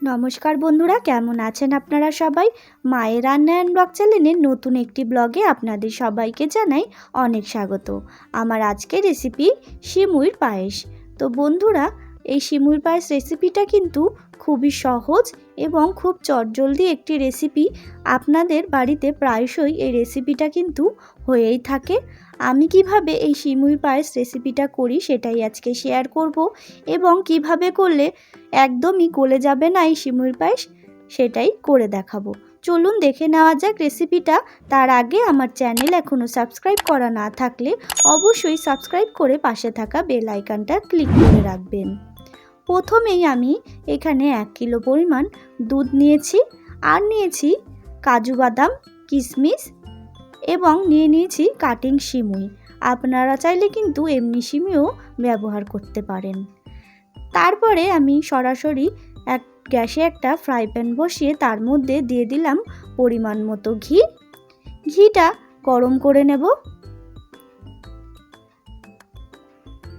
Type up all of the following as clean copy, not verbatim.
নমস্কার বন্ধুরা, কেমন আছেন আপনারা সবাই? মায়ের রান্না অ্যান্ড ব্লগ চ্যানেলের নতুন একটি ব্লগে আপনাদের সবাইকে জানাই অনেক স্বাগত। আমার আজকের রেসিপি সিমুইর পায়েস। তো বন্ধুরা, এই সিমুইর পায়েস রেসিপিটা কিন্তু খুবই সহজ এবং খুব চটজলদি একটি রেসিপি। আপনাদের বাড়িতে প্রায়শই এই রেসিপিটা কিন্তু হয়েই থাকে। আমি কিভাবে এই সিমুই পায়েস রেসিপিটা করি সেটাই আজকে শেয়ার করব, এবং কিভাবে করলে একদমই গলে যাবে না এই সিমুই পায়েস সেটাই করে দেখাবো। চলুন দেখে নেওয়া যাক রেসিপিটা। তার আগে আমার চ্যানেল এখনও সাবস্ক্রাইব করা না থাকলে অবশ্যই সাবস্ক্রাইব করে পাশে থাকা বেল আইকনটা ক্লিক করে রাখবেন। প্রথমেই আমি এখানে 1 কিলো পরিমাণ দুধ নিয়েছি, আর নিয়েছি কাজু বাদাম, কিশমিশ এবং নিয়েছি কাটিং সিমুই। আপনারা চাইলে কিন্তু এমনি সিমুইও ব্যবহার করতে পারেন। তারপরে আমি সরাসরি গ্যাসে একটা ফ্রাই প্যান বসিয়ে তার মধ্যে দিয়ে দিলাম পরিমাণ মতো ঘি। ঘিটা গরম করে নেব।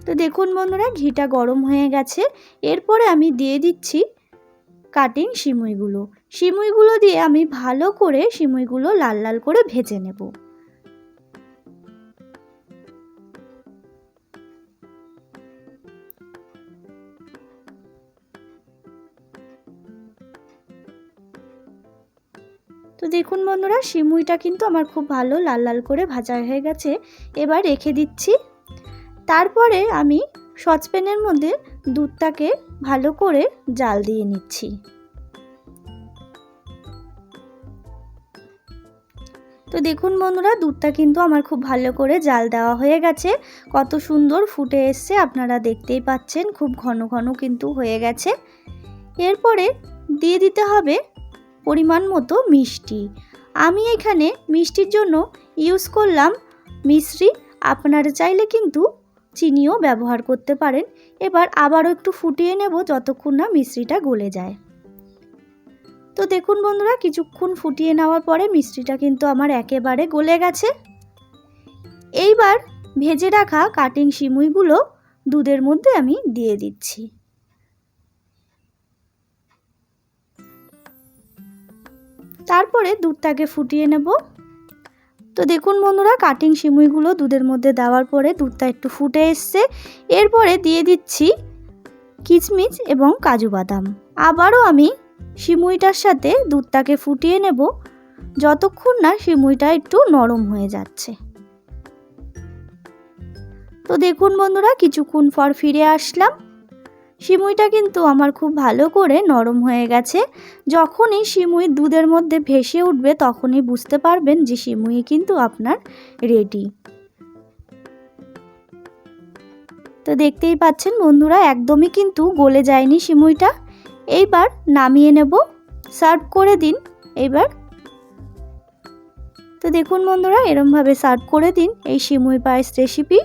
তো দেখুন বন্ধুরা, ঘিটা গরম হয়ে গেছে। এরপরে আমি দিয়ে দিচ্ছি কাটিং সিমুইগুলো দিয়ে আমি ভালো করে সিমুইগুলো লাল লাল করে ভেজে নেব। তো দেখুন বন্ধুরা, সিমুইটা কিন্তু আমার খুব ভালো লাল লাল করে ভাজা হয়ে গেছে। এবার রেখে দিচ্ছি। তারপরে আমি সসপ্যানের মধ্যে দুধটাকে ভালো করে জাল দিয়ে নিচ্ছি। তো দেখুন বন্ধুরা, দুধটা কিন্তু আমার খুব ভালো করে জাল দেওয়া হয়ে গেছে। কত সুন্দর ফুটে এসছে আপনারা দেখতেই পাচ্ছেন, খুব ঘন ঘন কিন্তু হয়ে গেছে। এরপরে দিয়ে দিতে হবে পরিমাণ মতো মিষ্টি। আমি এখানে মিষ্টির জন্য ইউজ করলাম মিশ্রি। আপনারা চাইলে কিন্তু চিনিও ব্যবহার করতে পারেন। এবার আবারও একটু ফুটিয়ে নেব যতক্ষণ না মিশ্রিটা গলে যায়। তো দেখুন বন্ধুরা, কিছুক্ষণ ফুটিয়ে নেওয়ার পরে মিষ্টিটা কিন্তু আমার একেবারে গলে গেছে। এইবার ভেজে রাখা কাটিং সিমুইগুলো দুধের মধ্যে আমি দিয়ে দিচ্ছি। তারপরে দুধটাকে ফুটিয়ে নেব। তো দেখুন বন্ধুরা, কাটিং সিমুইগুলো দুধের মধ্যে দেওয়ার পরে দুধটা একটু ফুটে এসছে। এরপরে দিয়ে দিচ্ছি কিশমিশ এবং কাজু বাদাম। আবারও আমি সিমুইটার সাথে দুধটাকে ফুটিয়ে নেব যতক্ষণ না সিমুইটা একটু নরম হয়ে যাচ্ছে। তো দেখুন বন্ধুরা, কিছুক্ষণ পর ফিরে আসলাম। সিমুইটা কিন্তু আমার খুব ভালো করে নরম হয়ে গেছে। যখনই সিমুই দুধের মধ্যে ভেসে উঠবে তখনই বুঝতে পারবেন যে সিমুই কিন্তু আপনার রেডি। তো দেখতেই পাচ্ছেন বন্ধুরা, একদমই কিন্তু গলে যায়নি সিমুইটা। এইবার নামিয়ে নেব, সার্ভ করে দিন এইবার। তো দেখুন বন্ধুরা, এরমভাবে সার্ভ করে দিন এই সিমুই পায়েস রেসিপি।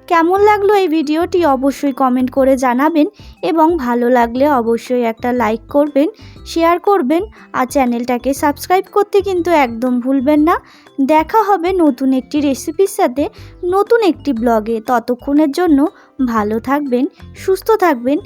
কেমন লাগলো এই ভিডিওটি অবশ্যই কমেন্ট করে জানাবেন, এবং ভালো লাগলে অবশ্যই একটা লাইক করবেন, শেয়ার করবেন, আর চ্যানেলটাকে সাবস্ক্রাইব করতে কিন্তু একদম ভুলবেন না। দেখা হবে নতুন একটি রেসিপির সাথে নতুন একটি ব্লগে। ততক্ষণের জন্য ভালো থাকবেন, সুস্থ থাকবেন।